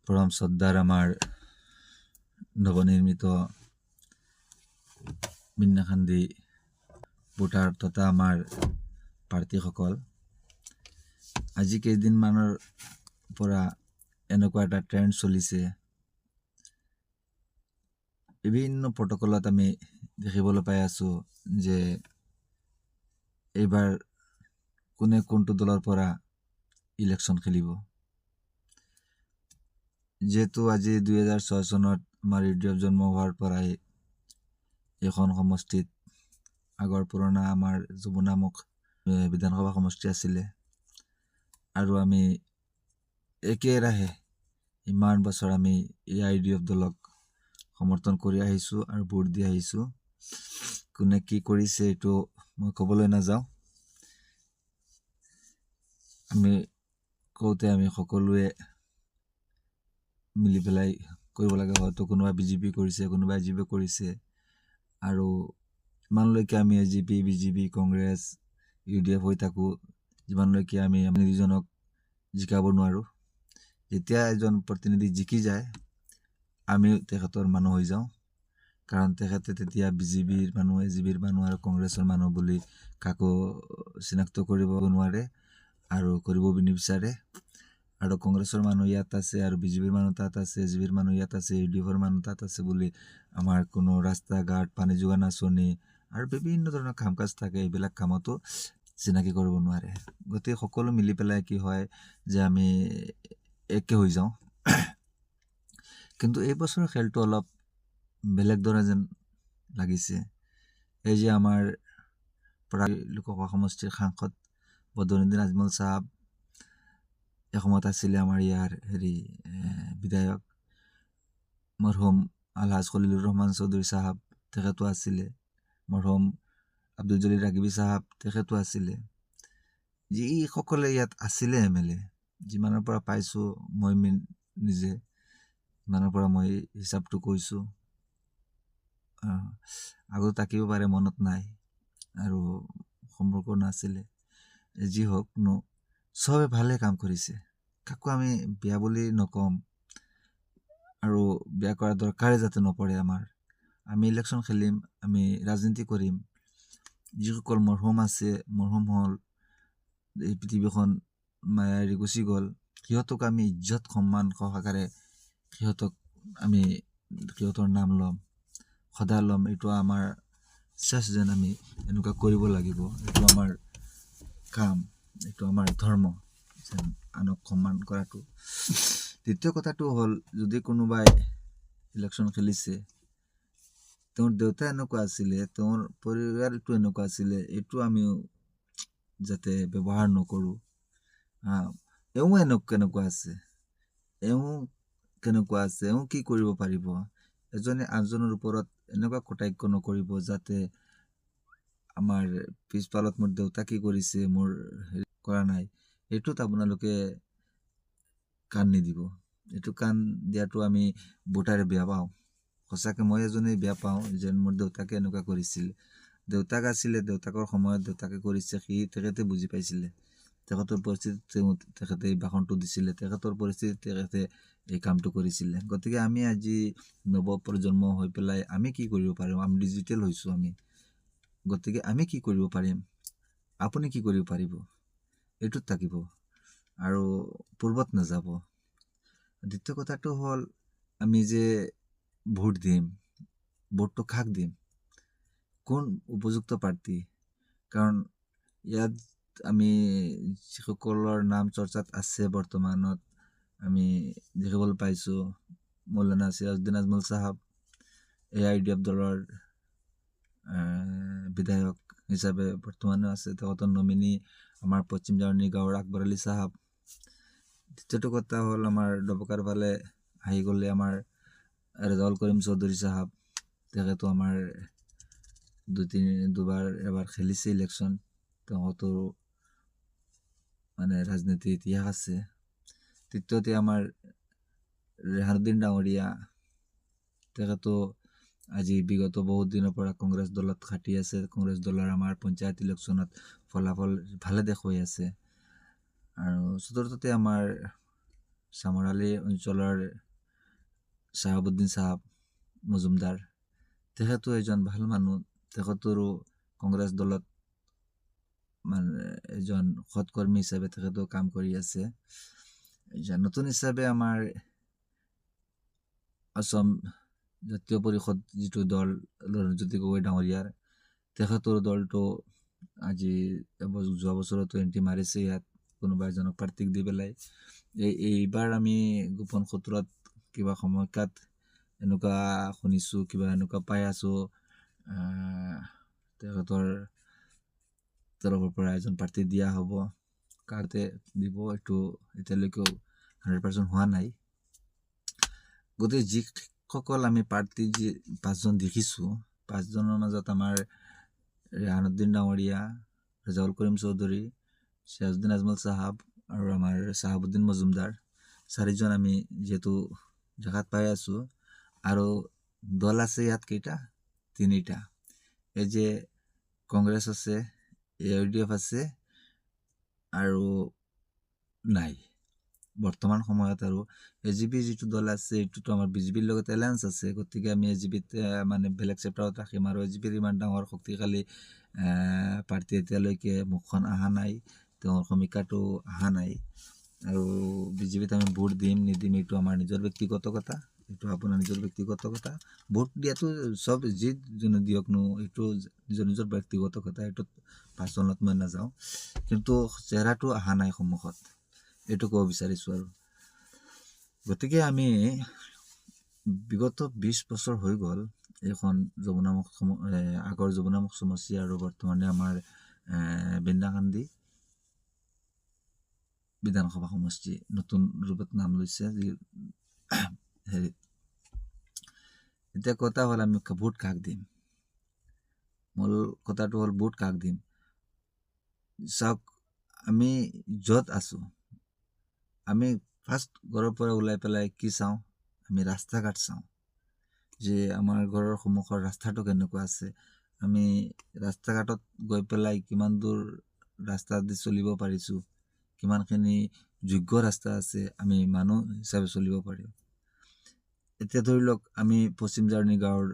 পৰম শ্ৰদ্ধাৰ আমাৰ নৱনিৰ্মিত বিন্যাখান্দি ভোটাৰ তথা আমাৰ প্ৰাৰ্থীসকল, আজি কেইদিনমানৰ পৰা এনেকুৱা এটা ট্ৰেণ্ড চলিছে। বিভিন্ন প্ৰটকলত আমি দেখিবলৈ পাই আছো যে এইবাৰ কোনে কোনটো দলৰ পৰা ইলেকশ্যন খেলিব। যেহেতু আজি 2006 চনত আমাৰ ইউডিএফ জন্ম হোৱাৰ পৰাই এখন সমষ্টিত আগৰ পুৰণা আমাৰ যমুনামুখ বিধানসভা সমষ্টি আছিলে, আৰু আমি একেৰাহে ইমান বছৰ আমি এই ইউডিএফ দলক সমৰ্থন কৰি আহিছো আৰু ভোট দি আহিছো। কোনে কি কৰিছে এইটো মই ক'বলৈ নাযাওঁ। আমি কওঁতে আমি সকলোৱে মিলি পেলাই কৰিব লাগে। হয়তো কোনোবা বিজেপি কৰিছে, কোনোবা এজিপি কৰিছে, আৰু ইমানলৈকে আমি এজিপি, বিজেপি, কংগ্ৰেছ, ইউডিএফ হৈ থাকোঁ যিমানলৈকে আমি নিৰ্জনক জিকাব নোৱাৰোঁ। যেতিয়া এজন প্ৰতিনিধি জিকি যায়, আমি তেখেতৰ মানুহ হৈ যাওঁ, কাৰণ তেখেতে তেতিয়া বিজেপিৰ মানুহ, এজিপিৰ মানুহ আৰু কংগ্ৰেছৰ মানুহ বুলি কাকো চিনাক্ত কৰিব নোৱাৰে আৰু কৰিব নিবিচাৰে। আৰু কংগ্ৰেছৰ মানুহ ইয়াত আছে আৰু বিজেপিৰ মানুহ তাত আছে, এজিপিৰ মানুহ ইয়াত আছে, ইউডিএফৰ মানুহ তাত আছে বুলি আমাৰ কোনো ৰাস্তা ঘাট, পানী যোগান আঁচনি আৰু বিভিন্ন ধৰণৰ কাম কাজ থাকে, এইবিলাক কামতো চিনাকি কৰিব নোৱাৰে। গতিকে সকলো মিলি পেলাই কি হয় যে আমি একে হৈ যাওঁ। কিন্তু এই বছৰৰ খেলটো অলপ বেলেগ দৰে যেন লাগিছে। এই যে আমাৰ লোকসভা সমষ্টিৰ সাংসদ বদৰুদ্দিন আজমল চাহাব এসময়ত আছিলে আমাৰ ইয়াৰ বিধায়ক, মৰহুম আলহাজ খলিলুৰ ৰহমান চৌধুৰী চাহাব তেখেতো আছিলে, মৰহুম আব্দুল জলিল ৰাগিবী চাহাব তেখেতো আছিলে, যিসকলে ইয়াত আছিলে MLA। যিমানৰ পৰা পাইছোঁ মই নিজে, ইমানৰ পৰা মই হিচাপটো কৈছোঁ। আগত থাকিব পাৰে, মনত নাই আৰু সম্পৰ্ক নাছিলে। যি হওক চবে ভালে কাম কৰিছে, কাকো আমি বেয়া বুলি নকম, আৰু বেয়া কৰা দৰকাৰে যাতে নপৰে আমাৰ। আমি ইলেকশ্যন খেলিম, আমি ৰাজনীতি কৰিম। যিসকল মৰহুম আছে, মৰহুম হ'ল, এই পৃথিৱীখন মায়া এৰি গুচি গ'ল, সিহঁতক আমি ইজ্জত সন্মান সহকাৰে সিহঁতৰ নাম ল'ম, সদায় ল'ম। এইটো আমাৰ চেচ যেন আমি এনেকুৱা কৰিব লাগিব। এইটো আমাৰ কাম, এইটো আমাৰ ধৰ্ম যেন আনক সন্মান কৰাটো। দ্বিতীয় কথাটো হ'ল, যদি কোনোবাই ইলেকশ্যন খেলিছে, তেওঁৰ দেউতা এনেকুৱা আছিলে, তেওঁৰ পৰিয়ালটো এনেকুৱা আছিলে, এইটো আমিও যাতে ব্যৱহাৰ নকৰোঁ। এওঁ কেনেকুৱা আছে, এওঁ কি কৰিব পাৰিব, এজনে আনজনৰ ওপৰত এনেকুৱা কটাক্ষ নকৰিব যাতে আমাৰ পিছফালত মোৰ দেউতা কি কৰিছে, মোৰ কৰা নাই, এইটোত আপোনালোকে কাণ নিদিব। এইটো কাণ দিয়াটো আমি ভোটাৰে বেয়া পাওঁ। সঁচাকৈ মই এজনেই বেয়া পাওঁ যেন মোৰ দেউতাকে এনেকুৱা কৰিছিল। দেউতাক আছিলে, দেউতাকৰ সময়ত দেউতাকে কৰিছে, তেখেতে বুজি পাইছিলে, তেখেতৰ পৰিস্থিতিত তেখেতে এই ভাষণটো দিছিলে, তেখেতৰ পৰিস্থিতিত তেখেতে এই কামটো কৰিছিলে। গতিকে আমি আজি নৱপ্ৰজন্ম হৈ পেলাই আমি কি কৰিব পাৰিম? আমি ডিজিটেল হৈছোঁ আমি, গতিকে আমি কি কৰিব পাৰিম, আপুনি কি কৰিব পাৰিব, এইটোত থাকিব আৰু পূৰ্বত নাযাব। দ্বিতীয় কথাটো হ'ল, আমি যে ভোট দিম, ভোটটো কাক দিম, কোন উপযুক্ত প্ৰাৰ্থী। কাৰণ ইয়াত আমি যিসকলৰ নাম চৰ্চাত আছে বৰ্তমানত আমি দেখিবলৈ পাইছোঁ, মৌলানা চিৰাজউদ্দিন আজমল চাহাব AIUDF দলৰ বিধায়ক হিচাপে বৰ্তমানে আছে, তেখেতৰ নমিনী আমাৰ পশ্চিম জাৰ্ণি গাঁৱৰ আকবৰ আলী চাহাব। দ্বিতীয়টো কথা হ'ল, আমাৰ ডবকাৰ ফালে আহি গ'লে আমাৰ ৰেজাউল কৰিম চৌধুৰী চাহাব, তেখেতো আমাৰ এবাৰ খেলিছে ইলেকশ্যন, তেখেতৰো ৰাজনীতি ইতিহাস আছে। তৃতীয়তে আমাৰ ৰেহানুদ্দিন ডাঙৰীয়া, তেখেতো আজি বিগত বহুত দিনৰ পৰা কংগ্ৰেছ দলত খাটি আছে, কংগ্ৰেছ দলৰ আমাৰ পঞ্চায়ত ইলেকশ্যনত ফলাফল ভালে দেখুৱাই আছে। আৰু চতুৰ্থতে আমাৰ চামৰালী অঞ্চলৰ শ্বাহাবুদ্দিন চাহাব মজুমদাৰ, তেখেতো এজন ভাল মানুহ। তেখেতৰো কংগ্ৰেছ দলত মানে এজন সৎকৰ্মী হিচাপে তেখেতো কাম কৰি আছে। নতুন হিচাপে আমাৰ অসম জাতীয় পৰিষদ যিটো দল লৰণজ্যোতি গগৈ ডাঙৰীয়াৰ, তেখেতৰ দলটো আজি যোৱা বছৰতো এণ্ট্ৰি মাৰিছে ইয়াত কোনোবা এজনক প্ৰাৰ্থীক দি পেলাই। এইবাৰ আমি গোপন সূত্ৰত কিবা সময়কাত এনেকুৱা শুনিছোঁ, কিবা এনেকুৱা পাই আছোঁ, তেখেতৰ তৰফৰ পৰা এজন প্ৰাৰ্থী দিয়া হ'ব। কাতে দিব এইটো এতিয়ালৈকেও 100% হোৱা নাই। গতিকে যিসকল আমি প্ৰাৰ্থী 5জন দেখিছোঁ, 5জনৰ মাজত আমাৰ ৰেহানুদ্দিন ডাঙৰীয়া, ৰেজাউল কৰিম চৌধুৰী, চিৰাজুদ্দিন আজমল চাহাব আৰু আমাৰ চাহাবুদ্দিন মজুমদাৰ, 4জন আমি যিহেতু দেখাত পাই আছোঁ। আৰু দল আছে ইয়াত কেইটা? 3টা। এই যে কংগ্ৰেছ আছে, AIUDF আছে আৰু নাই বৰ্তমান সময়ত। আৰু AGP যিটো দল আছে এইটোতো আমাৰ BJPৰ লগত এলায়েন্স আছে। গতিকে আমি AGPত মানে বেলেগ চেপ্টাৰত ৰাখিম। আৰু AGPৰ ইমান ডাঙৰ শক্তিশালী পাৰ্টি এতিয়ালৈকে মুখখন অহা নাই, তেওঁৰ সমীক্ষাটো অহা নাই। আৰু BJPত আমি ভোট দিম নিদিম এইটো আমাৰ নিজৰ ব্যক্তিগত কথা, এইটো আপোনাৰ নিজৰ ব্যক্তিগত কথা। ভোট দিয়াটো চব যিজনে দিয়কনো, এইটো নিজৰ নিজৰ ব্যক্তিগত কথা, এইটোত ভাষণত মই নাযাওঁ। কিন্তু চেহেৰাটো অহা নাই সন্মুখত, এইটো ক'ব বিচাৰিছোঁ। আৰু গতিকে আমি বিগত 20 বছৰ হৈ গ'ল এইখন আগৰ যমুনামুখ সমষ্টি আৰু বৰ্তমানে আমাৰ বৃন্দাকান্দি বিধানসভা সমষ্টি নতুন ৰূপত নাম লৈছে। হেৰি এতিয়া কথা হ'ল আমি ভোট কাক দিম। মূল কথাটো হ'ল ভোট কাক দিম। চাওক, আমি য'ত আছোঁ, আমি ফাৰ্ষ্ট ঘৰৰ পৰা ওলাই পেলাই কি চাওঁ? আমি ৰাস্তা ঘাট চাওঁ যে আমাৰ ঘৰৰ সন্মুখৰ ৰাস্তাটো কেনেকুৱা আছে। আমি ৰাস্তা ঘাটত গৈ পেলাই কিমান দূৰ ৰাস্তা দি চলিব পাৰিছোঁ, কিমানখিনি যোগ্য ৰাস্তা আছে, আমি মানুহ হিচাপে চলিব পাৰিম। এতিয়া ধৰি লওক আমি পশ্চিম জাৰ্ণি গাঁৱৰ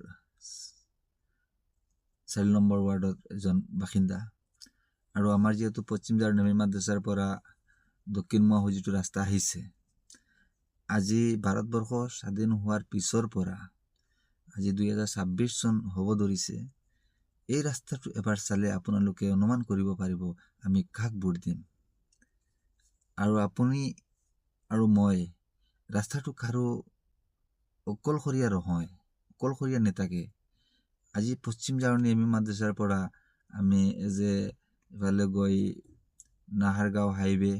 4 নম্বৰ ৱাৰ্ডত এজন বাসিন্দা। আৰু আমাৰ যিহেতু পশ্চিম জাৰ্ণি মাদ্ৰাছাৰ পৰা দক্ষিণমুৱা হৈ যিটো ৰাস্তা আহিছে, আজি ভাৰতবৰ্ষ স্বাধীন হোৱাৰ পিছৰ পৰা আজি 2026 চন হ'ব ধৰিছে। এই ৰাস্তাটো এবাৰ চালে আপোনালোকে অনুমান কৰিব পাৰিব আমি কাক ভোট দিম। আৰু আপুনি আৰু মই ৰাস্তাটো কাৰো অকলশৰীয়া নহয়, অকলশৰীয়া নেতাকে। আজি পশ্চিম জাৰ্ণি মাদ্ৰাছাৰ পৰা আমি ইফালে গৈ নাহাৰগাঁও হাইৱে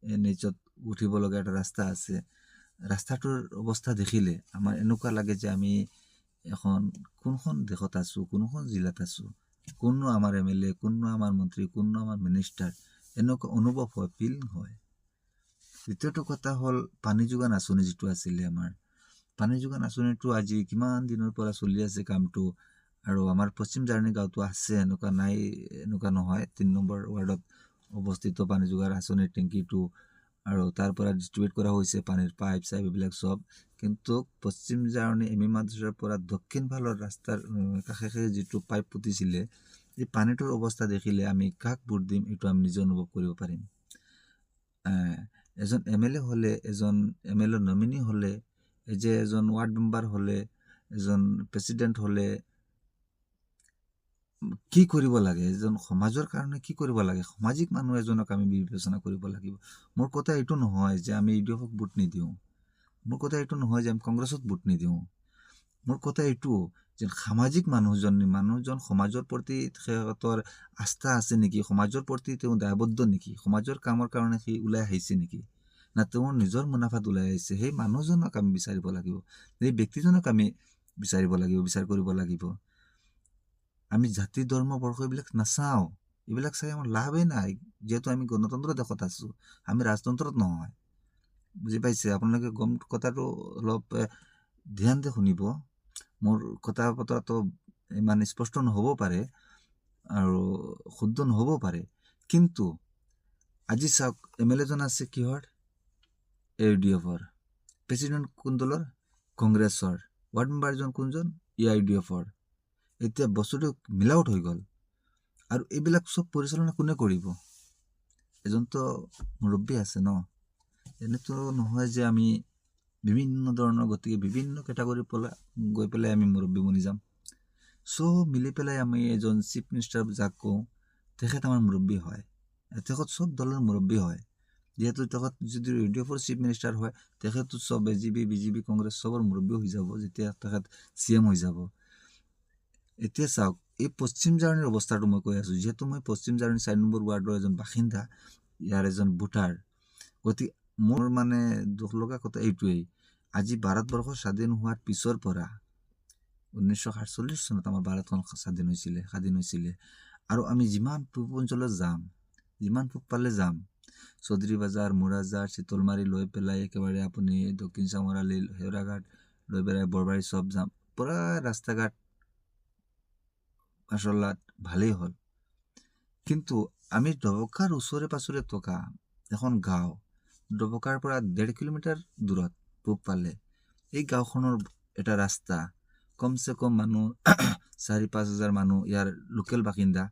NHত উঠিব লগা এটা ৰাস্তা আছে। ৰাস্তাটোৰ অৱস্থা দেখিলে আমাৰ এনেকুৱা লাগে যে আমি এখন কোনখন দেশত আছোঁ, কোনখন জিলাত আছোঁ, কোননো আমাৰ MLA, কোননো আমাৰ মন্ত্ৰী, কোননো আমাৰ মিনিষ্টাৰ, এনেকুৱা অনুভৱ হয়, ফিলিং হয়। দ্বিতীয়টো কথা হ'ল পানী যোগান আঁচনি যিটো আছিলে আমাৰ, পানী যোগান আঁচনিটো আজি কিমান দিনৰ পৰা চলি আছে কামটো। আৰু আমাৰ পশ্চিম জাৰ্ণি গাঁৱতো আছে, এনেকুৱা নাই, এনেকুৱা নহয়। 3 নম্বৰ ৱাৰ্ডত অৱস্থিত পানী যোগান আঁচনিৰ টেংকিটো, আৰু তাৰ পৰা ডিষ্ট্ৰিবিউট কৰা হৈছে পানীৰ পাইপ চাইপ এইবিলাক চব। কিন্তু পশ্চিম জাৰ্ণি মাদ্ৰাছাৰ পৰা দক্ষিণ ফালৰ ৰাস্তাৰ কাষে যিটো পাইপ পুতিছিলে, এই পানীটোৰ অৱস্থা দেখিলে আমি কাক ভোট দিম এইটো আমি নিজে অনুভৱ কৰিব পাৰিম। এজন MLA হ'লে, এজন MLA নমিনী হ'লে, এজন ৱাৰ্ড মেম্বাৰ হ'লে, এজন প্ৰেচিডেণ্ট হ'লে কি কৰিব লাগে, এজন সমাজৰ কাৰণে কি কৰিব লাগে, সামাজিক মানুহ এজনক আমি বিবেচনা কৰিব লাগিব। মোৰ কথা এইটো নহয় যে আমি UDFক ভোট নিদিওঁ, মোৰ কথা এইটো নহয় যে আমি কংগ্ৰেছত ভোট নিদিওঁ। মোৰ কথা এইটো যে সামাজিক মানুহজন সমাজৰ প্ৰতি তেখেতৰ আস্থা আছে নেকি, সমাজৰ প্ৰতি তেওঁ দায়বদ্ধ নেকি, সমাজৰ কামৰ কাৰণে সি ওলাই আহিছে নেকি, না তেওঁৰ নিজৰ মুনাফাত ওলাই আহিছে। সেই মানুহজনক আমি বিচাৰিব লাগিব, সেই ব্যক্তিজনক আমি বিচাৰ কৰিব লাগিব। আমি জাতি ধৰ্ম বৰ্ষ এইবিলাক নাচাওঁ, এইবিলাক চাই আমাৰ লাভেই নাই, যিহেতু আমি গণতন্ত্ৰ দেশত আছোঁ, আমি ৰাজতন্ত্ৰত নহয়। বুজি পাইছে? আপোনালোকে কথাটো অলপ ধ্যান দি শুনিব। মোৰ কথা বতৰাটো ইমান স্পষ্ট নহ'ব পাৰে আৰু শুদ্ধ নহ'ব পাৰে, কিন্তু আজি চাওক MLA জন আছে কিহৰ? AUDF-ৰ, প্ৰেচিডেণ্ট কোন দলৰ? কংগ্ৰেছৰ। ৱাৰ্ড মেম্বাৰজন কোনজন? AIUDF-ৰ। এতিয়া বস্তুটো মিলাউট হৈ গ'ল। আৰু এইবিলাক চব পৰিচালনা কোনে কৰিব? এজনতো মুৰব্বী আছে ন। এনেতো নহয় যে আমি বিভিন্ন ধৰণৰ, গতিকে বিভিন্ন কেটাগৰী গৈ পেলাই আমি মুৰব্বী বনি যাম। চব মিলি পেলাই আমি এজন চিফ মিনিষ্টাৰ যাক কওঁ, তেখেত আমাৰ মুৰব্বী হয়। তেখেত চব দলৰ মুৰব্বী হয়। যিহেতু তেখেত যদি AUDF-ৰ চিফ মিনিষ্টাৰ হয়, তেখেততো চব AGP, BJP, কংগ্ৰেছ চবৰ মুৰব্বী হৈ যাব যেতিয়া তেখেত CM হৈ যাব। এতিয়া চাওক, এই পশ্চিম জাৰ্ণিৰ অৱস্থাটো মই কৈ আছোঁ। যিহেতু মই পশ্চিম জাৰ্ণি 4 নম্বৰ ৱাৰ্ডৰ এজন বাসিন্দা, ইয়াৰ এজন ভোটাৰ, গতিকে মোৰ মানে দুখ লগা কথা এইটোৱেই, আজি ভাৰতবৰ্ষ স্বাধীন হোৱাৰ পিছৰ পৰা 1947 চনত আমাৰ ভাৰতখন স্বাধীন হৈছিলে। আৰু আমি যিমান পূব অঞ্চলত যাম, যিমান পূব পালে যাম, চৌধুৰী বাজাৰ, মুৰাজাৰ, চিতলমাৰী লৈ পেলাই একেবাৰে আপুনি দক্ষিণ চামৰালি, হেউৰাঘাট লৈ পেলাই বৰবাৰী চব যাম, প্ৰায় ৰাস্তা ঘাট মাছাল্লাত ভালেই হ'ল। কিন্তু আমি ডবকাৰ ওচৰে পাছৰে থকা এখন গাঁও, ডবকাৰ পৰা 1.5 কিলোমিটাৰ দূৰত পূব পালে, এই গাঁওখনৰ এটা ৰাস্তা, কমচে কম মানুহ 4-5 হাজাৰ মানুহ ইয়াৰ লোকেল বাসিন্দা,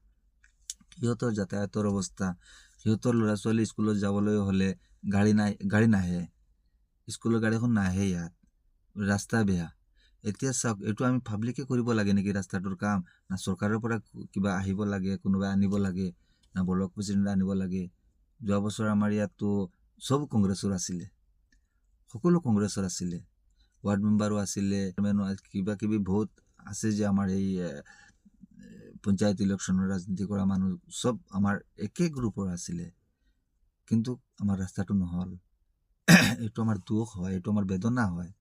সিহঁতৰ যাতায়াতৰ অৱস্থা, সিহঁতৰ ল'ৰা ছোৱালী স্কুলত যাবলৈ হ'লে গাড়ী নাহে, স্কুলৰ গাড়ীখন নাহে, ইয়াত ৰাস্তা বেয়া। এতিয়া চাওক, এইটো আমি পাব্লিকে কৰিব লাগে নেকি ৰাস্তাটোৰ কাম? না চৰকাৰৰ পৰা কিবা আহিব লাগে, কোনোবাই আনিব লাগে, না ব্লক প্ৰেচিডেণ্টে আনিব লাগে? যোৱা বছৰ আমাৰ ইয়াততো চব কংগ্ৰেছৰ আছিলে, সকলো কংগ্ৰেছৰ আছিলে, ৱাৰ্ড মেম্বাৰো আছিলে, কিবা কিবি বহুত আছে যে আমাৰ এই পঞ্চায়ত ইলেকশ্যনৰ ৰাজনীতি কৰা মানুহ চব আমাৰ একে গ্ৰুপৰ আছিলে। কিন্তু আমাৰ ৰাস্তাটো নহ'ল। এইটো আমাৰ দুখ হয়, এইটো আমাৰ বেদনা হয়।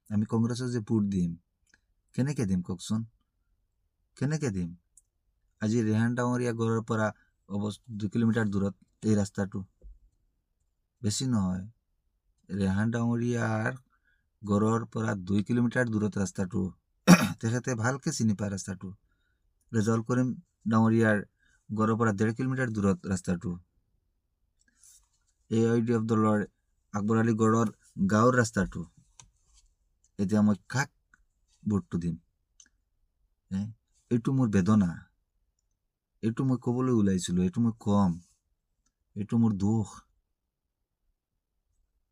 আমি কংগ্ৰেছক যে ভোট দিম, কেনেকৈ দিম কওকচোন? কেনেকৈ দিম? আজি ৰেহান ডাঙৰীয়া গড়ৰ পৰা 2 কিলোমিটাৰ দূৰত এই ৰাস্তাটো, বেছি নহয়, ৰেহান ডাঙৰীয়াৰ গড়ৰ পৰা 2 কিলোমিটাৰ দূৰত ৰাস্তাটো। তেখেতে ভালকৈ চিনি পায় ৰাস্তাটো। ৰেজাউল কৰিম ডাঙৰীয়াৰ গড়ৰ পৰা 1.5 কিলোমিটাৰ দূৰত ৰাস্তাটো। AIUDF দলৰ আকবৰ আলী গড়ৰ গাঁৱৰ ৰাস্তাটো। এতিয়া মই কাক ভোটটো দিম? এইটো মোৰ বেদনা, এইটো মই ক'বলৈ ওলাইছিলোঁ, এইটো মই কম, এইটো মোৰ দুখ,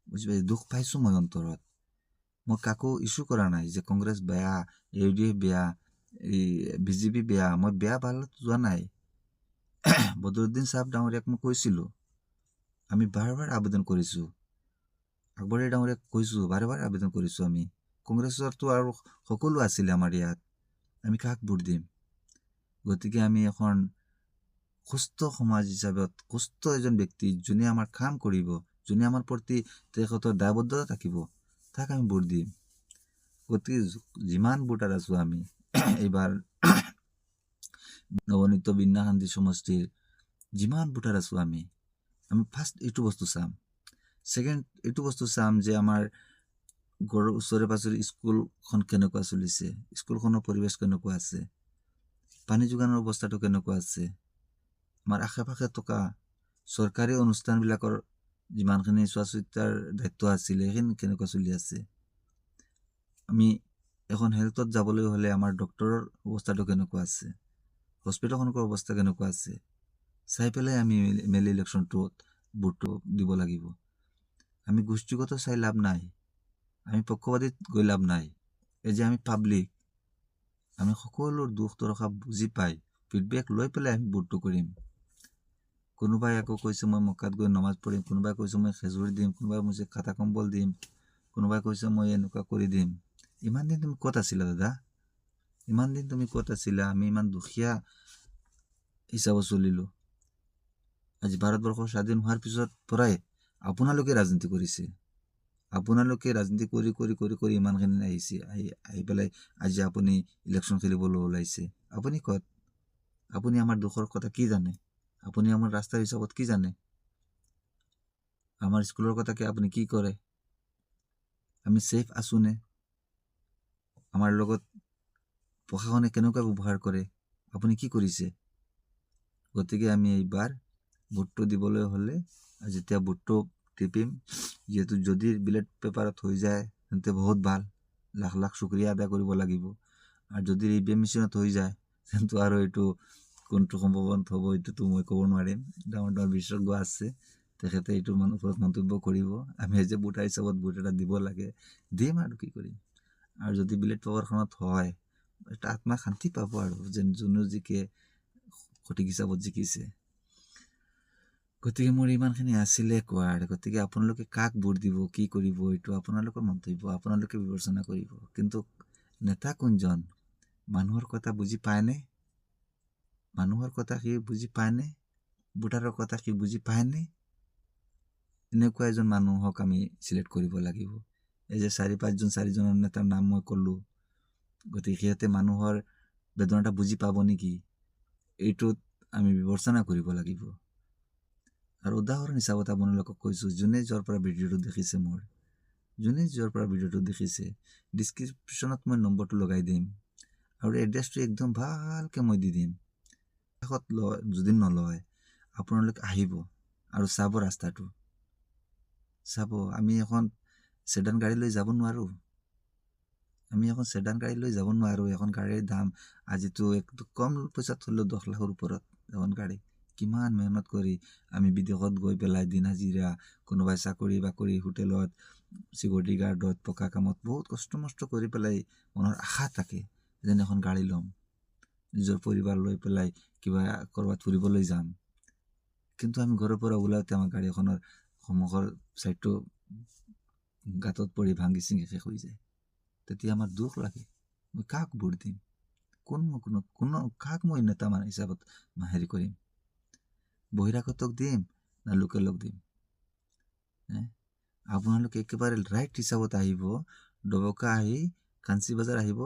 বুজি পাইছে? দুখ পাইছোঁ মই অন্তৰত। মই কাকো ইছ্যু কৰা নাই যে কংগ্ৰেছ বেয়া, AUDF বেয়া, এই BJP বেয়া, মই বেয়া ভালত যোৱা নাই। বদৰুদ্দিন চাহাব ডাঙৰীয়াক মই কৈছিলোঁ, আমি বাৰ আবেদন কৰিছোঁ, আকবৰ আলী ডাঙৰীয়াক কৈছোঁ, বাৰে আবেদন কৰিছোঁ। আমি কংগ্ৰেছৰতো আৰু সকলো আছিলে আমাৰ ইয়াত, আমি কাক ভোট দিম? গতিকে আমি এখন সুস্থ সমাজ হিচাপত, সুস্থ এজন ব্যক্তি, যোনে আমাৰ কাম কৰিব, যোনে আমাৰ প্ৰতি তেখেতৰ দায়বদ্ধতা থাকিব, তাক আমি ভোট দিম। গতিকে যিমান ভোটাৰ আছোঁ আমি এইবাৰ নৱনীত বিন্যাশান্তি সমষ্টিৰ যিমান ভোটাৰ আছোঁ আমি ফাৰ্ষ্ট এইটো বস্তু চাম। ছেকেণ্ড এইটো বস্তু চাম যে আমাৰ ঘৰৰ ওচৰে পাঁজৰে স্কুলখন কেনেকুৱা চলিছে, স্কুলখনৰ পৰিৱেশ কেনেকুৱা আছে, পানী যোগানৰ অৱস্থাটো কেনেকুৱা আছে, আমাৰ আশে পাশে থকা চৰকাৰী অনুষ্ঠানবিলাকৰ যিমানখিনি চোৱা চিতাৰ দায়িত্ব আছিলে সেইখিনি কেনেকুৱা চলি আছে। আমি এখন হেল্থত যাবলৈ হ'লে আমাৰ ডক্টৰৰ অৱস্থাটো কেনেকুৱা আছে, হস্পিটেলখনৰ অৱস্থা কেনেকুৱা আছে, চাই পেলাই আমি ইলেকশ্যনটোত ভোটটো দিব লাগিব। আমি গোষ্ঠীগত চাই লাভ নাই, আমি পক্ষপাতিত গৈ লাভ নাই। এই যে আমি পাব্লিক, আমি সকলোৰ দুখ দৰকাৰ বুজি পাই ফিডবেক লৈ পেলাই আমি ভোটটো কৰিম। কোনোবাই আকৌ কৈছে মই মক্কাত গৈ নমাজ পঢ়িম, কোনোবাই কৈছে মই খেজুৰ দিম, কোনোবাই কৈছে খাতা কম্বল দিম, কোনোবাই কৈছে মই এনেকুৱা কৰি দিম। ইমান দিন তুমি ক'ত আছিলা দাদা? ইমান দিন তুমি ক'ত আছিলা? আমি ইমান দুখীয়া হিচাপত চলিলোঁ। আজি ভাৰতবৰ্ষ স্বাধীন হোৱাৰ পিছত পৰাই আপোনালোকে ৰাজনীতি কৰিছে, আপোনালোকে ৰাজনীতি কৰি কৰি কৰি কৰি ইমানখিনি আহিছে, আহি পেলাই আজি আপুনি ইলেকশ্যন খেলিবলৈ ওলাইছে। আপুনি ক'ত? আপুনি আমাৰ দুখৰ কথা কি জানে? আপুনি আমাৰ ৰাস্তাৰ হিচাপত কি জানে? আমাৰ স্কুলৰ কথা আপুনি কি কৰে? আমি ছেফ আছোনে? আমাৰ লগত প্ৰশাসনে কেনেকুৱা ব্যৱহাৰ কৰে, আপুনি কি কৰিছে? গতিকে আমি এইবাৰ ভোটটো দিবলৈ হ'লে, যেতিয়া ভোটটো টিপিম যিহেতু যদি বিলেট পেপাৰত হৈ যায় তেন্তে বহুত ভাল, লাখ লাখ শুক্ৰিয়া আদায় কৰিব লাগিব। আৰু যদি EVM মেচিনত হৈ যায় তেন্তে আৰু এইটো কোনটো সম্ভৱত হ'ব এইটোতো মই ক'ব নোৱাৰিম। ডাঙৰ ডাঙৰ বিশেষজ্ঞ আছে, তেখেতে এইটোৰ ওপৰত মন্তব্য কৰিব। আমি যে ভোটাৰ হিচাপত ভোট এটা দিব লাগে, দিম আৰু কি কৰিম। আৰু যদি বিলেট পেপাৰখনত হয় এটা আত্মা শান্তি পাব আৰু যেন যোনে জিকে সঠিক হিচাপত জিকিছে। গতিকে মোৰ ইমানখিনি আছিলে কোৱাৰ। গতিকে আপোনালোকে কাক ভোট দিব, কি কৰিব, এইটো আপোনালোকৰ মন্তব্য, আপোনালোকে বিবেচনা কৰিব। কিন্তু নেতা কোনজন, মানুহৰ কথা বুজি পায়নে? মানুহৰ কথা সি বুজি পায়নে? ভোটাৰৰ কথা সি বুজি পায়নে? এনেকুৱা এজন মানুহক আমি চিলেক্ট কৰিব লাগিব। এই যে 4-5জনৰ নেতাৰ নাম মই ক'লো, গতিকে সিহঁতে মানুহৰ বেদনাটা বুজি পাব নেকি, এইটোত আমি বিবেচনা কৰিব লাগিব। আৰু উদাহৰণ হিচাপত আপোনালোকক কৈছোঁ, যোনে য'ৰ পৰা ভিডিঅ'টো দেখিছে, যোনে য'ৰ পৰা ভিডিঅ'টো দেখিছে, ডিছক্ৰিপশ্যনত মই নম্বৰটো লগাই দিম আৰু এড্ৰেছটো একদম ভালকৈ মই দি দিম। শেষত যদি নলয় আপোনালোকে আহিব আৰু চাব, ৰাস্তাটো চাব। আমি এখন চেডান গাড়ী লৈ যাব নোৱাৰোঁ। এখন গাড়ীৰ দাম আজিতো একদম কম পইচাত হ'লেও 10 লাখৰ ওপৰত এখন গাড়ী। কিমান মেহনত কৰি আমি বিদেশত গৈ পেলাই দিন হাজিৰা, কোনোবাই চাকৰি বাকৰি, হোটেলত, চিকিউৰিটি গাৰ্ডত, পকা কামত বহুত কষ্ট মষ্ট কৰি পেলাই মনৰ আশা থাকে যেন এখন গাড়ী ল'ম, নিজৰ পৰিবাৰ লৈ পেলাই কিবা ক'ৰবাত ফুৰিবলৈ যাম। কিন্তু আমি ঘৰৰ পৰা ওলাওঁতে আমাৰ গাড়ীখনৰ সন্মুখৰ ছাইডটো গাঁতত পৰি ভাঙি চিঙি শেষ হৈ যায়। তেতিয়া আমাৰ দুখ লাগে, মই কাক ভোট দিম, কাক মই নেতা হিচাপত হেৰি কৰিম, বহিৰাগতক দিম না লোকেলক দিম? আপোনালোকে একেবাৰে ৰাইট হিচাপত আহিব, ডবকা আহি কাঞ্চি বাজাৰ আহিব,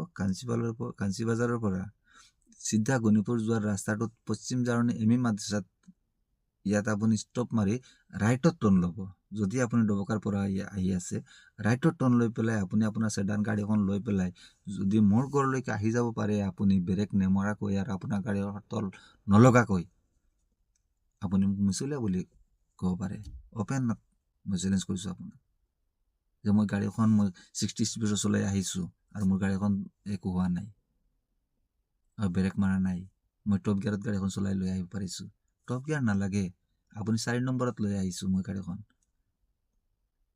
কাঞ্চি বাজাৰৰ পৰা চিধা গণিপুৰ যোৱাৰ ৰাস্তাটোত পশ্চিম জাৰণি এমি মাদ্ৰাছাত, ইয়াত আপুনি ষ্টপ মাৰি ৰাইটত টৰ্ণ ল'ব। যদি আপুনি ডবকাৰ পৰা আহি আছে, ৰাইটত টৰ্ণ লৈ পেলাই আপুনি আপোনাৰ চেডান গাড়ীখন লৈ পেলাই যদি মোৰ ঘৰলৈকে আহি যাব পাৰে, আপুনি ব্ৰেক নেমৰাকৈ আৰু আপোনাৰ গাড়ীৰ তল নলগাকৈ আপুনি মোক মিছলীয়া বুলি ক'ব পাৰে। অপেন মই চেলেঞ্জ কৰিছোঁ আপোনাক যে মই গাড়ীখন 60 স্পীডত চলাই আহিছোঁ আৰু মোৰ গাড়ীখন একো হোৱা নাই আৰু ব্ৰেক মাৰা নাই। মই টপ গিয়াৰত গাড়ীখন চলাই লৈ আহিব পাৰিছোঁ। টপ গিয়াৰ নালাগে, আপুনি 4 নম্বৰত লৈ আহিছোঁ মই গাড়ীখন,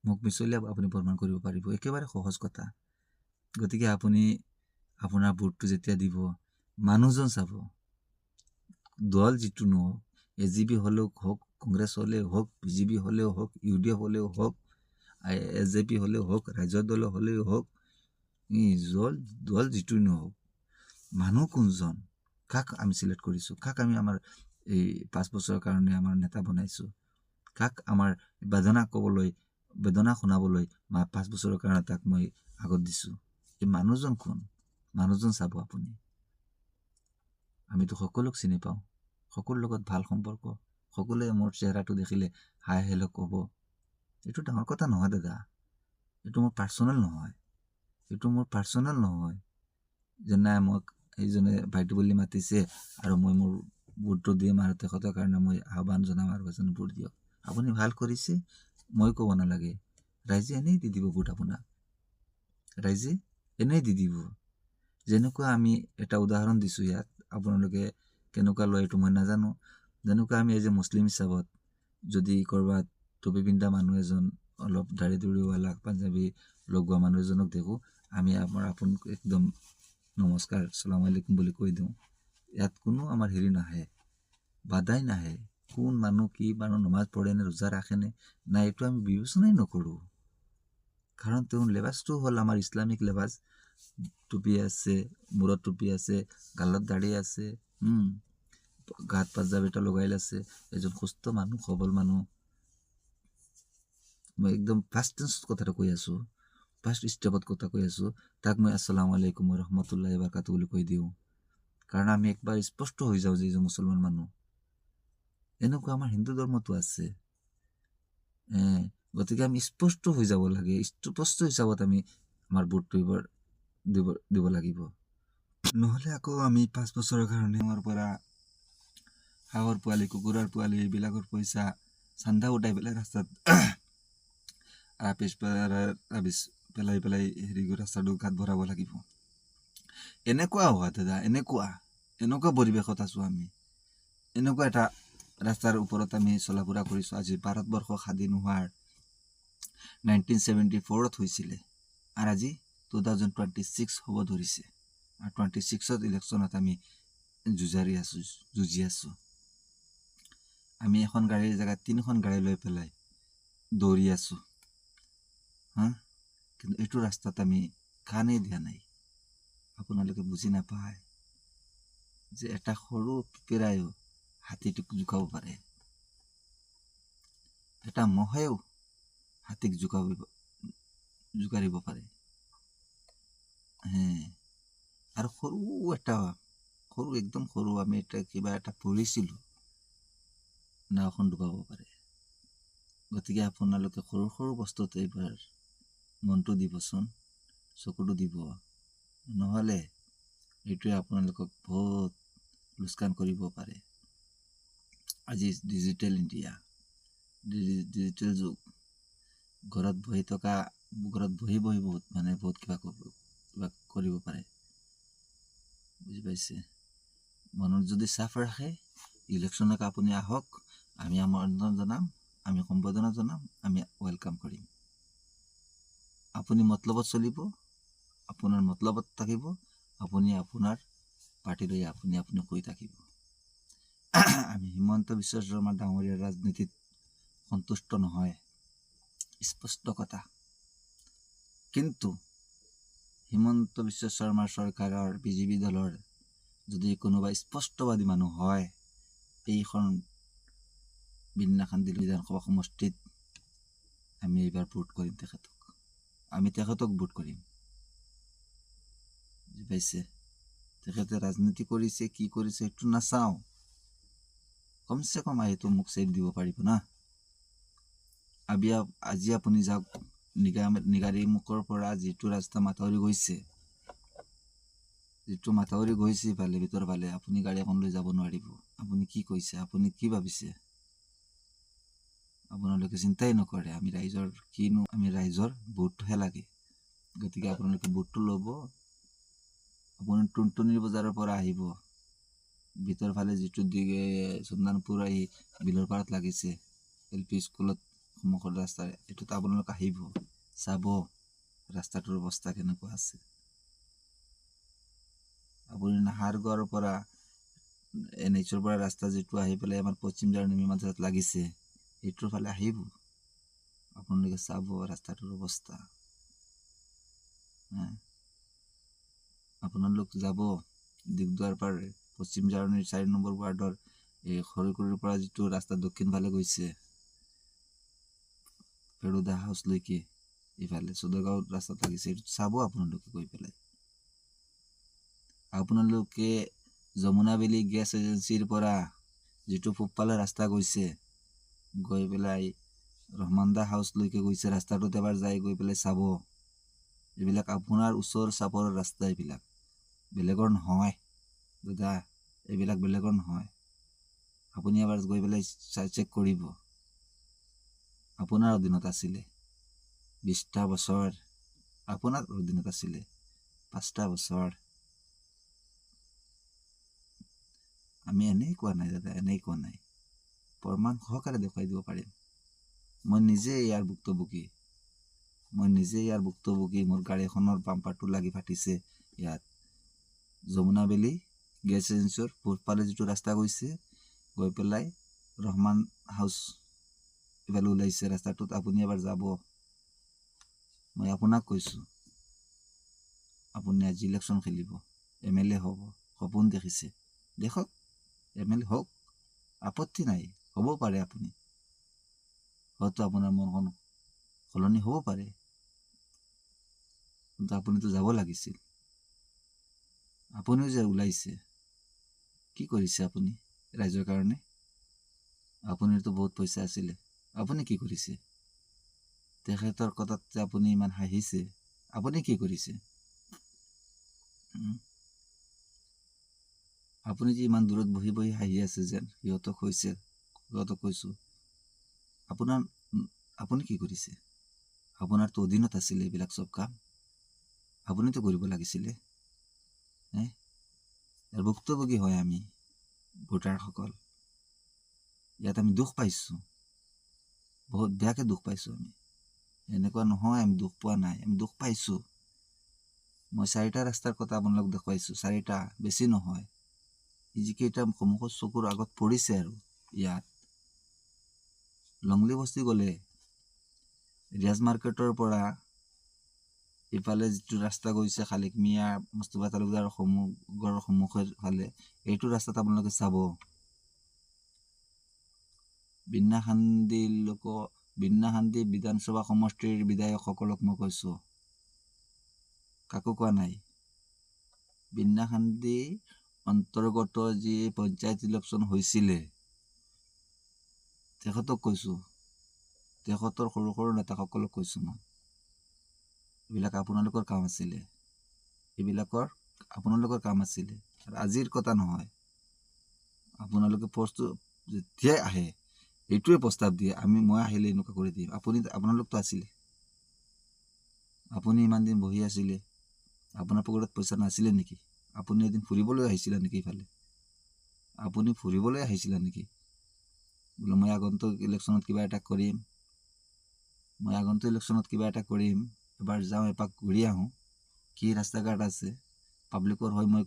মোক মিছলীয়া আপুনি প্ৰমাণ কৰিব পাৰিব। একেবাৰে সহজ কথা। গতিকে আপুনি আপোনাৰ ভোটটো যেতিয়া দিব, মানুহজন চাব। দল যিটো নহওক, AGP হ'লেও হওক, কংগ্ৰেছ হ'লেও হওক, BJP হ'লেও হওক, UDF হ'লেও হওক, SJP হ'লেও হওক, ৰাজ্যৰ দল হ'লেও হওক, দল যিটো নহওক, মানুহ কোনজন, কাক আমি চিলেক্ট কৰিছোঁ, কাক আমি আমাৰ এই 5 বছৰৰ কাৰণে আমাৰ নেতা বনাইছোঁ, কাক আমাৰ বেদনা শুনাবলৈ 5 বছৰৰ কাৰণে তাক মই আগত দিছোঁ, এই মানুহজন কোন, মানুহজন চাব আপুনি। আমিতো সকলোক চিনি পাওঁ, সকলোৰ লগত ভাল সম্পৰ্ক, সকলোৱে মোৰ চেহেৰাটো দেখিলে হাই হেল্ল' ক'ব। এইটো ডাঙৰ কথা নহয় দাদা, এইটো মোৰ পাৰ্চনেল নহয়, যে নাই মোক এইজনে ভাইটি বুলি মাতিছে আৰু মই মোৰ ভোটটো দিম আৰু তেখেতৰ কাৰণে মই আহ্বান জনাম আৰু এজনে ভোট দিয়ক। আপুনি ভাল কৰিছে, মই ক'ব নালাগে, ৰাইজে এনেই দি দিব ভোট আপোনাক, ৰাইজে এনেই দি দিব। যেনেকুৱা আমি এটা উদাহৰণ দিছোঁ ইয়াত, আপোনালোকে কেনেকুৱা লয় এইটো মই নাজানো। যেনেকুৱা আমি এজ এ মুছলিম হিচাপত যদি ক'ৰবাত টুপি পিন্ধা মানুহ এজন, অলপ দাড়ি দুৰিৱালা পাঞ্জাবী লগোৱা মানুহ এজনক দেখোঁ, আমি আপোনাক একদম নমস্কাৰ, ছালাম আলাইকুম বুলি কৈ দিওঁ। ইয়াত কোনো আমাৰ হেৰি নাহে, বাধাই নাহে। কোন মানুহ, কি মানুহ, নমাজ পঢ়েনে, ৰোজা ৰাখেনে নাই, এইটো আমি বিবেচনাই নকৰোঁ। কাৰণ তেওঁৰ লেবাছটো হ'ল আমাৰ ইছলামিক লেবাছ। টুপি আছে, মূৰত টুপি আছে, গালত দাড়ি আছে, গাত পাঞ্জাবী এটা লগাই আছে, এজন সুস্থ মানুহ, সবল মানুহ। মই একদম ফাৰ্ষ্ট টেন্সত কথাটো কৈ আছোঁ, ফাৰ্ষ্ট ষ্টেপত কথা কৈ আছোঁ, তাক মই আসসালামু আলাইকুম ৰহমতুল্লাহি বাৰাকাতুহু বুলি কৈ দিওঁ। কাৰণ আমি একবাৰ স্পষ্ট হৈ যাওঁ যে এইজন মুছলমান মানুহ। এনেকুৱা আমাৰ হিন্দু ধৰ্মতো আছে। গতিকে আমি স্পষ্ট হৈ যাব লাগে, স্পষ্ট হিচাপত আমি আমাৰ ভোটটো এইবাৰ দিব লাগিব। নহ'লে আকৌ আমি 5 বছৰৰ কাৰণে আমাৰ পৰা হাঁহৰ পোৱালি, কুকুৰাৰ পোৱালি, এইবিলাকৰ পইচা চান্দা উঠাই পেলাই ৰাস্তাত পেলাই হেৰি কৰি ৰাস্তাটো গাঁত ভৰাব লাগিব। এনেকুৱা হোৱা দাদা, এনেকুৱা পৰিৱেশত আছোঁ আমি। এনেকুৱা এটা ৰাস্তাৰ ওপৰত আমি চলা ফুৰা কৰিছোঁ। আজি ভাৰতবৰ্ষ স্বাধীন হোৱাৰ 1974 হৈছিলে, আৰু আজি 2026 হ'ব ধৰিছে। আৰু 26ত ইলেকশ্যনত আমি যুঁজি আছোঁ। আমি এখন গাড়ীৰ জেগাত 3খন গাড়ী লৈ পেলাই দৌৰি আছোঁ। কিন্তু এইটো ৰাস্তাত আমি কাণেই দিয়া নাই। আপোনালোকে বুজি নাপায় যে এটা সৰু পিপেৰায়ো হাতীটোক জোকাব পাৰে, এটা মহেও হাতীক জোকাৰিব পাৰে। আৰু একদম সৰু আমি এটা কিবা এটা পঢ়িছিলোঁ, নাওখন ডুবাব পাৰে। গতিকে আপোনালোকে সৰু সৰু বস্তুত এইবাৰ মনটো দিবচোন, চকুটো দিব, নহ'লে এইটোৱে আপোনালোকক বহুত লোকচান কৰিব পাৰে। আজি ডিজিটেল ইণ্ডিয়া, ডিজিটেল যুগ। ঘৰত বহি বহুত মানে বহুত কিবা কৰিব পাৰে, বুজি পাইছে? মনত যদি চাফ ৰাখে, ইলেকশ্যনক আপুনি আহক, আমি আমন্ত্ৰণ জনাম, আমি সম্বোধনা জনাম, আমি ৱেলকাম কৰিম। আপুনি মতলবত চলিব, আপোনাৰ মতলবত থাকিব, আপুনি আপোনাৰ পাৰ্টি লৈ আপুনি কৈ থাকিব। আমি হিমন্ত বিশ্ব শৰ্মা ডাঙৰীয়াৰ ৰাজনীতিত সন্তুষ্ট নহয়, স্পষ্ট কথা। কিন্তু হিমন্ত বিশ্ব শৰ্মাৰ চৰকাৰৰ বিজেপি দলৰ যদি কোনোবা স্পষ্টবাদী মানুহ হয়, এইখন বিন্যাখান্দি বিধানসভা সমষ্টিত আমি এইবাৰ ভোট কৰিম তেখেতক। ভোট কৰিম, বুজি পাইছে? তেখেতে ৰাজনীতি কৰিছে, কি কৰিছে সেইটো নাচাওঁ। কমচে কম এইটো মোক চেভ দিব পাৰিব না। আজি আপুনি যাওক নিগাৰী মুখৰ পৰা যিটো ৰাস্তা মাথাউৰি গৈছে ইফালে ভিতৰ ফালে, আপুনি গাড়ী এখন লৈ যাব নোৱাৰিব। আপুনি কি কৈছে? আপুনি কি ভাবিছে? আপোনালোকে চিন্তাই নকৰে আমি ৰাইজৰ ভোটহে লাগে। গতিকে আপোনালোকে ভোটটো ল'ব। আপুনি টুনটুনিৰ বজাৰৰ পৰা আহিব, ভিতৰ ফালে যিটো দিগে চন্দানপুৰ আহি বিলৰ পাৰত লাগিছে, LP স্কুলত সন্মুখৰ ৰাস্তাৰে, এইটোত আপোনালোক আহিব, চাব ৰাস্তাটোৰ অৱস্থা কেনেকুৱা আছে। আপুনি নাহাৰগড়ৰ পৰা NHৰ পৰা ৰাস্তা যিটো আহি পেলাই আমাৰ পশ্চিম জাৰ্ণি মাজত লাগিছে, এইটোৰ ফালে আহিব, আপোনালোকে চাব ৰাস্তাটোৰ অৱস্থা। আপোনালোক যাব দিগদুৱাৰ পাৰে, পশ্চিম জাৰ্ণিৰ 4 নম্বৰ ৱাৰ্ডৰ এই খৰিকুৰিৰ পৰা যিটো ৰাস্তা দক্ষিণ ফালে গৈছে পেৰুদা হাউচলৈকে, ইফালে চদৰগাঁও ৰাস্তাত লাগিছে, এইটো চাব আপোনালোকে গৈ পেলাই। আপোনালোকে যমুনাবেলি গেছ এজেঞ্চিৰ পৰা যিটো পূবফালে ৰাস্তা গৈছে, গৈ পেলাই ৰহমানদা হাউচলৈকে গৈছে, ৰাস্তাটোত এবাৰ যাই গৈ পেলাই চাব। এইবিলাক আপোনাৰ ওচৰ চাপৰ ৰাস্তা, এইবিলাক বেলেগৰ নহয় দাদা, এইবিলাক বেলেগৰ নহয়। আপুনি এবাৰ গৈ পেলাই চেক কৰিব। আপোনাৰ অধীনত আছিলে 20টা বছৰ, আপোনাৰ অধীনত আছিলে 5টা বছৰ। আমি এনেই কোৱা নাই দাদা, এনেই কোৱা নাই, প্ৰমাণ সহকাৰে দেখুৱাই দিব পাৰিম। মই নিজে ইয়াৰ ভুক্তভোগী। মোৰ গাড়ীখনৰ বাম্পাৰটো লাগি ফাটিছে ইয়াত। যমুনাবেলি গেছ এজেঞ্চিৰ পূবফালে যিটো ৰাস্তা গৈছে, গৈ পেলাই ৰহমান হাউচ ইফালে ওলাইছে ৰাস্তাটোত, আপুনি এবাৰ যাব। মই আপোনাক কৈছোঁ, আপুনি আজি ইলেকশ্যন খেলিব, MLA হ'ব, সপোন দেখিছে, দেখক, MLA হওক, আপত্তি নাই, হ'ব পাৰে। আপুনি হয়তো আপোনাৰ মনখন সলনি হ'ব পাৰে, কিন্তু আপুনিতো যাব লাগিছিল। আপুনিও যে ওলাইছে, কি কৰিছে আপুনি ৰাইজৰ কাৰণে? আপুনিতো বহুত পইচা আছিলে, আপুনি কি কৰিছে? তেখেতৰ কথাত যে আপুনি ইমান হাঁহিছে, আপুনি কি কৰিছে? আপুনি যে ইমান দূৰত বহি বহি হাঁহি আছে, যেন সিহঁতক কৈছোঁ, আপুনি কি কৰিছে? আপোনাৰতো অধীনত আছিলে এইবিলাক চব কাম, আপুনিতো কৰিব লাগিছিলে। ইয়াৰ ভুক্তভোগী হয় আমি ভোটাৰসকল। ইয়াত আমি দুখ পাইছোঁ, বহুত বেয়াকৈ দুখ পাইছোঁ আমি। এনেকুৱা নহয় আমি দুখ পোৱা নাই, আমি দুখ পাইছোঁ। মই 4টা ৰাস্তাৰ কথা আপোনালোক দেখুৱাইছোঁ, 4টা, বেছি নহয়। যিকেইটা সন্মুখৰ চকুৰ আগত পৰিছে আৰু ইয়াত লংলি বস্তি গ'লে ৰিয়াজ মাৰ্কেটৰ পৰা ইফালে যিটো ৰাস্তা গৈছে খালিক মিয়া মুস্তফা তালুকদাৰৰ সন্মুখৰ ফালে, এইটো ৰাস্তাত আপোনালোকে চাব বিন্নাখান্দি বিধানসভা সমষ্টিৰ বিধায়কসকলক মই কৈছোঁ, কাকো কোৱা নাই। বিন্নাখান্দি অন্তৰ্গত যি পঞ্চায়ত ইলেকশ্যন হৈছিলে তেখেতক কৈছোঁ, তেখেতৰ সৰু সৰু নেতাসকলক কৈছোঁ মই, এইবিলাক আপোনালোকৰ কাম আছিলে, আৰু আজিৰ কথা নহয়। আপোনালোকে যেতিয়াই আহে এইটোৱে প্ৰস্তাৱ দিয়ে, মই আহিলে এনেকুৱা কৰি দিম। আপোনালোকতো আছিলে, আপুনি ইমান দিন বহি আছিলে, আপোনাৰ পকেটত পইচা নাছিলে নেকি? আপুনি এদিন ফুৰিবলৈ আহিছিলে নেকি? ইফালে আপুনি ফুৰিবলৈ আহিছিলে নেকি? বোলে মই আগন্তুক ইলেকশ্যনত কিবা এটা কৰিম, এবাৰ যাওঁ, এপাক ঘূৰি আহোঁ, কি ৰাস্তা ঘাট আছে, পাব্লিকৰ হৈ মই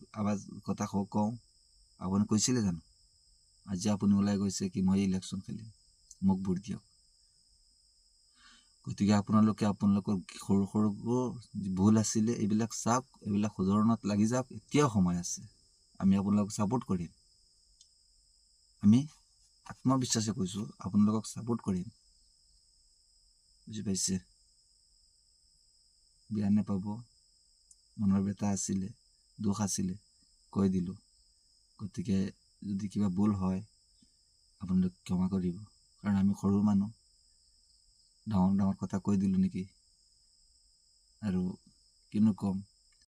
কথা কওঁ, আপুনি কৈছিলে জানো? আজি আপুনি ওলাই গৈছে কি মই ইলেকশ্যন খেলিম, মোক ভোট দিয়ক। গতিকে আপোনালোকৰ সৰু সৰু ভুল আছিলে, এইবিলাক চাওক, এইবিলাক শুধৰণত লাগি যাওক, এতিয়াও সময় আছে। আমি আপোনালোকক ছাপোৰ্ট কৰিম, আমি আত্মবিশ্বাসে কৈছোঁ, আপোনালোকক ছাপোৰ্ট কৰিম। বুজি পাইছে? বেয়া নাপাব, মনৰ ব্যথা আছিলে, দুখ আছিলে, কৈ দিলোঁ। গতিকে যদি কিবা ভুল হয় আপোনালোক ক্ষমা কৰিব, কাৰণ আমি সৰু মানুহ, ডাঙৰ ডাঙৰ কথা কৈ দিলোঁ নেকি, আৰু কিনো ক'ম।